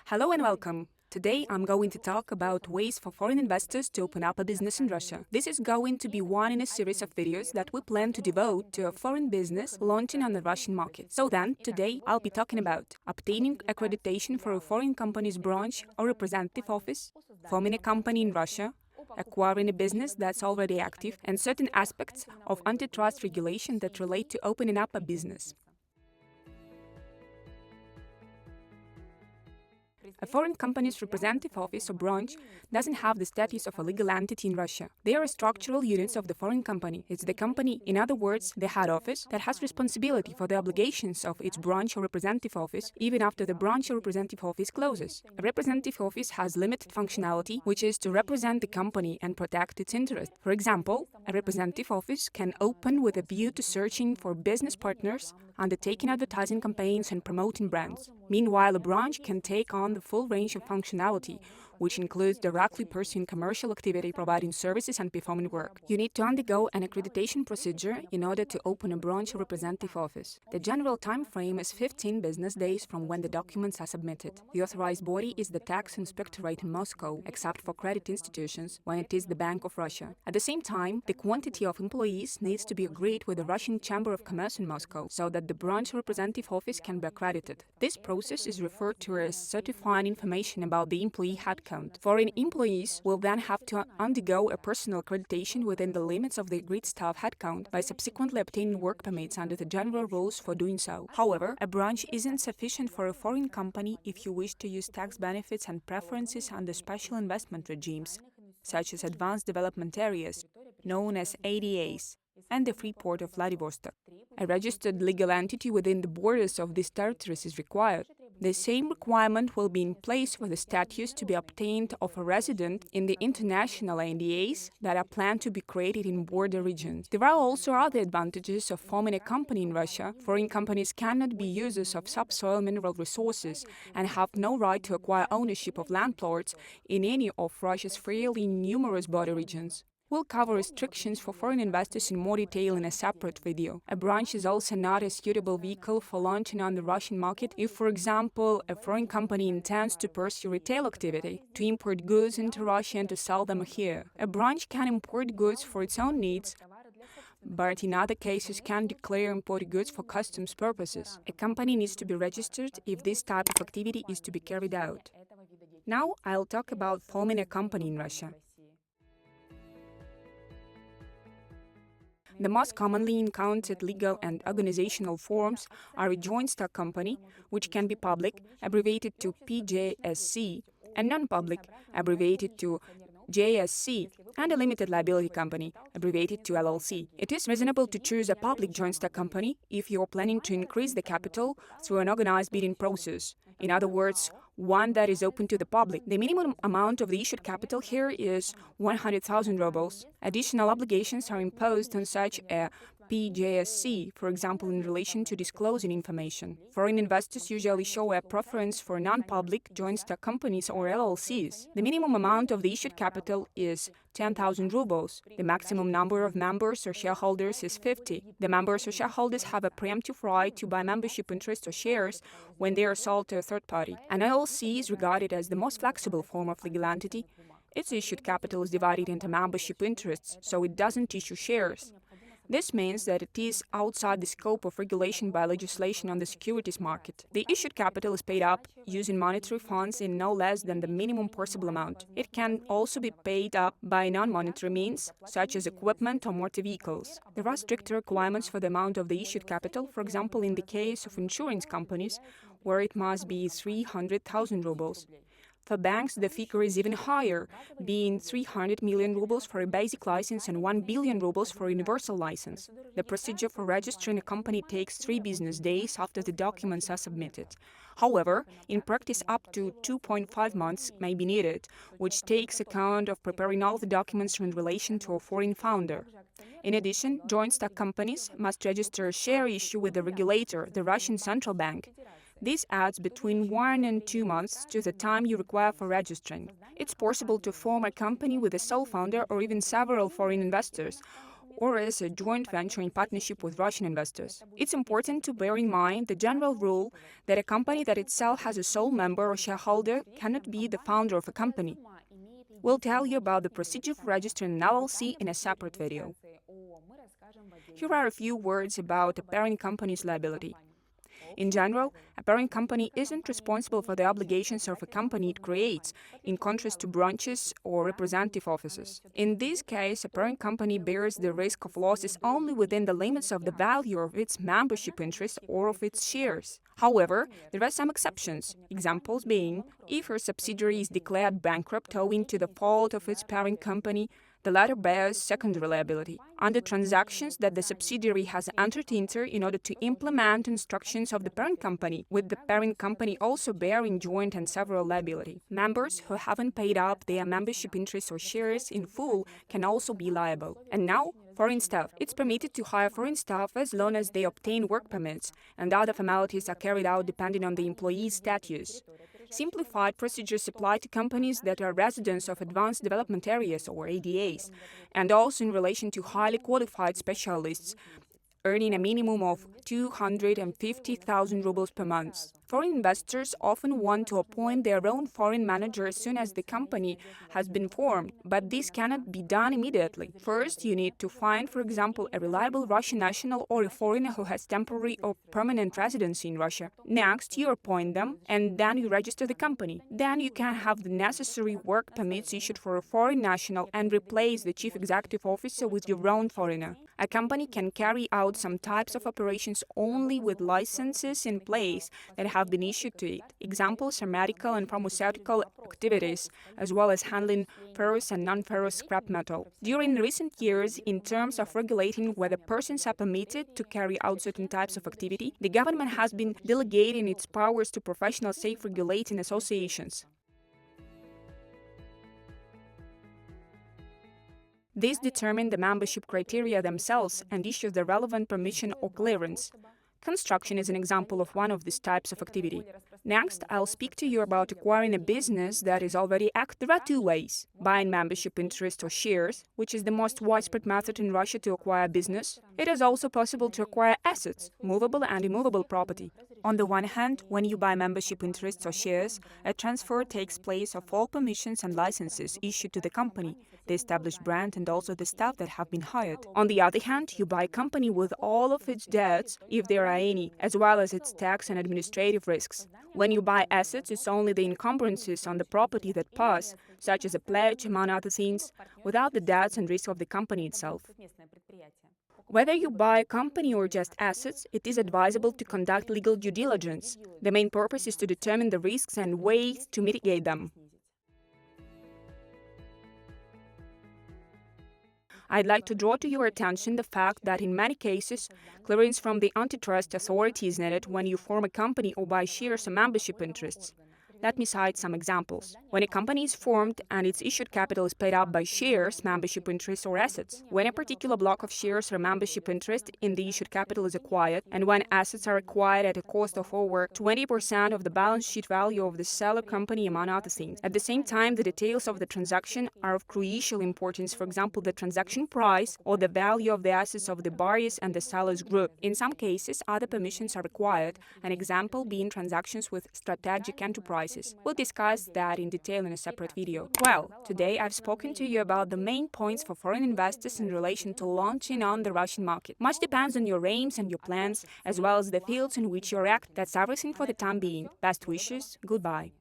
Hello and welcome. Today I'm going to talk about ways for foreign investors to open up a business in Russia. This is going to be one in a series of videos that we plan to devote to a foreign business launching on the Russian market. So then, today I'll be talking about obtaining accreditation for a foreign company's branch or representative office, forming a company in Russia, acquiring a business that's already active, and certain aspects of antitrust regulation that relate to opening up a business. A foreign company's representative office or branch doesn't have the status of a legal entity in Russia. They are structural units of the foreign company. It's the company, in other words, the head office, that has responsibility for the obligations of its branch or representative office, even after the branch or representative office closes. A representative office has limited functionality, which is to represent the company and protect its interests. For example, a representative office can open with a view to searching for business partners, undertaking advertising campaigns and promoting brands. Meanwhile, a branch can take on the full range of functionality, which includes directly pursuing commercial activity, providing services and performing work. You need to undergo an accreditation procedure in order to open a branch or representative office. The general time frame is 15 business days from when the documents are submitted. The authorized body is the tax inspectorate in Moscow, except for credit institutions, when it is the Bank of Russia. At the same time, the quantity of employees needs to be agreed with the Russian Chamber of Commerce in Moscow, so that the branch or representative office can be accredited. This process is referred to as certifying information about the employee headcount. Foreign employees will then have to undergo a personal accreditation within the limits of the agreed staff headcount by subsequently obtaining work permits under the general rules for doing so. However, a branch isn't sufficient for a foreign company if you wish to use tax benefits and preferences under special investment regimes, such as advanced development areas, known as ADAs, and the free port of Vladivostok. A registered legal entity within the borders of these territories is required. The same requirement will be in place for the status to be obtained of a resident in the international ADAs that are planned to be created in border regions. There are also other advantages of forming a company in Russia. Foreign companies cannot be users of subsoil mineral resources and have no right to acquire ownership of land plots in any of Russia's fairly numerous border regions. We'll cover restrictions for foreign investors in more detail in a separate video. A branch is also not a suitable vehicle for launching on the Russian market if, for example, a foreign company intends to pursue retail activity, to import goods into Russia and to sell them here. A branch can import goods for its own needs, but in other cases can declare imported goods for customs purposes. A company needs to be registered if this type of activity is to be carried out. Now I'll talk about forming a company in Russia. The most commonly encountered legal and organizational forms are a joint stock company, which can be public, abbreviated to PJSC, and non-public, abbreviated to JSC, and a limited liability company, abbreviated to LLC. It is reasonable to choose a public joint stock company if you are planning to increase the capital through an organized bidding process. In other words, one that is open to the public. The minimum amount of the issued capital here is 100,000 rubles. Additional obligations are imposed on such a PJSC, for example, in relation to disclosing information. Foreign investors usually show a preference for non-public joint stock companies or LLCs. The minimum amount of the issued capital is 10,000 rubles. The maximum number of members or shareholders is 50. The members or shareholders have a preemptive right to buy membership interest or shares when they are sold to a third party. An LLC is regarded as the most flexible form of legal entity. Its issued capital is divided into membership interests, so it doesn't issue shares. This means that it is outside the scope of regulation by legislation on the securities market. The issued capital is paid up using monetary funds in no less than the minimum possible amount. It can also be paid up by non-monetary means, such as equipment or motor vehicles. There are stricter requirements for the amount of the issued capital, for example, in the case of insurance companies, where it must be 300,000 rubles. For banks, the figure is even higher, being 300 million rubles for a basic license and 1 billion rubles for a universal license. The procedure for registering a company takes 3 business days after the documents are submitted. However, in practice, up to 2.5 months may be needed, which takes account of preparing all the documents in relation to a foreign founder. In addition, joint stock companies must register a share issue with the regulator, the Russian Central Bank. This adds between 1 and 2 months to the time you require for registering. It's possible to form a company with a sole founder or even several foreign investors, or as a joint venture in partnership with Russian investors. It's important to bear in mind the general rule that a company that itself has a sole member or shareholder cannot be the founder of a company. We'll tell you about the procedure for registering an LLC in a separate video. Here are a few words about a parent company's liability. In general, a parent company isn't responsible for the obligations of a company it creates, in contrast to branches or representative offices. In this case, a parent company bears the risk of losses only within the limits of the value of its membership interest or of its shares. However, there are some exceptions, examples being if her subsidiary is declared bankrupt owing to the fault of its parent company, the latter bears secondary liability under transactions that the subsidiary has entered into in order to implement instructions of the parent company, with the parent company also bearing joint and several liability. Members who haven't paid up their membership interests or shares in full can also be liable. And now, foreign staff. It's permitted to hire foreign staff as long as they obtain work permits, and other formalities are carried out depending on the employee's status. Simplified procedures apply to companies that are residents of advanced development areas or ADAs, and also in relation to highly qualified specialists earning a minimum of 250,000 rubles per month. Foreign investors often want to appoint their own foreign manager as soon as the company has been formed, but this cannot be done immediately. First, you need to find, for example, a reliable Russian national or a foreigner who has temporary or permanent residency in Russia. Next, you appoint them, and then you register the company. Then you can have the necessary work permits issued for a foreign national and replace the chief executive officer with your own foreigner. A company can carry out some types of operations only with licenses in place that have been issued to it. Examples are medical and pharmaceutical activities, as well as handling ferrous and non-ferrous scrap metal. During recent years, in terms of regulating whether persons are permitted to carry out certain types of activity, the government has been delegating its powers to professional self-regulating associations. These determine the membership criteria themselves and issue the relevant permission or clearance. Construction is an example of one of these types of activity. Next, I'll speak to you about acquiring a business that is already active. There are two ways: buying membership interest or shares, which is the most widespread method in Russia to acquire a business. It is also possible to acquire assets, movable and immovable property. On the one hand, when you buy membership interests or shares, a transfer takes place of all permissions and licenses issued to the company, the established brand, and also the staff that have been hired. On the other hand, you buy a company with all of its debts, if there are any, as well as its tax and administrative risks. When you buy assets, it's only the encumbrances on the property that pass, such as a pledge, among other things, without the debts and risks of the company itself. Whether you buy a company or just assets, it is advisable to conduct legal due diligence. The main purpose is to determine the risks and ways to mitigate them. I'd like to draw to your attention the fact that in many cases, clearance from the antitrust authority is needed when you form a company or buy shares or membership interests. Let me cite some examples. When a company is formed and its issued capital is paid up by shares, membership interests, or assets. When a particular block of shares or membership interest in the issued capital is acquired, and when assets are acquired at a cost of over 20% of the balance sheet value of the seller company, among other things. At the same time, the details of the transaction are of crucial importance, for example, the transaction price or the value of the assets of the buyers and the sellers group. In some cases, other permissions are required, an example being transactions with strategic enterprises. We'll discuss that in detail in a separate video. Well, today I've spoken to you about the main points for foreign investors in relation to launching on the Russian market. Much depends on your aims and your plans, as well as the fields in which you act. That's everything for the time being. Best wishes. Goodbye.